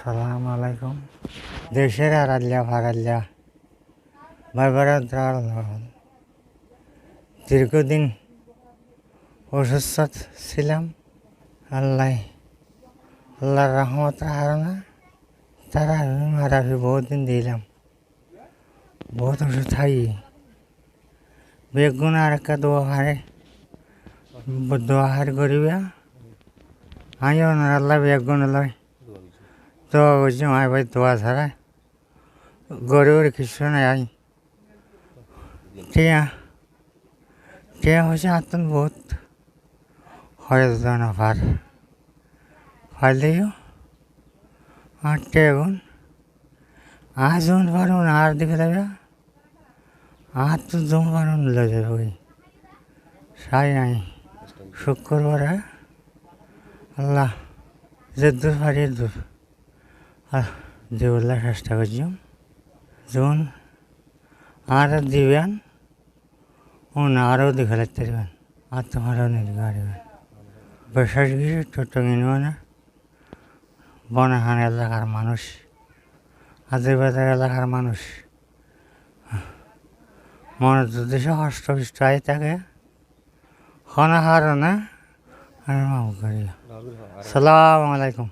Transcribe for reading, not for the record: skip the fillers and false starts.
আসসালামু আলাইকুম। দেশের আড়াল্লা ফারাল্লা বারবার দীর্ঘদিন অসুস্থ ছিলাম। আল্লাহর রহমত হারানা তারা মারাফি বহুত দিন দিলাম, বহুত ওষুধ খাই বেগুন আর একটা দোয়া হার করিবা আমি আল্লাহ বেগুন লয় দোয়া করছি মায় ভাই দোয়া ছাড়া গরিবের কিছু নাই। টিয়া হয়েছে আতন বহুত হয়তো না ফাইলেও আর টেগুন আজ পারুন আর দিকে দেবে আর তো জম পারুন লে যাবে ওই সাই নাই শুক্রবার আল্লাহ যে দূর পারি দূর আর দেবল্লা চেষ্টা করছি যেমন আর দিবেন আরও দেখে লাগতে দেবেন আর তোমারও নিতে পারবেন বিশ্বাস গিয়ে ছোট্ট কিনবে না বনাহান এলাকার মানুষ আদিবাজার এলাকার মানুষ মনে যদি হষ্টপিষ্ট আই থাকে হনা হার না আর মাফ করি। সালাম আলাইকুম।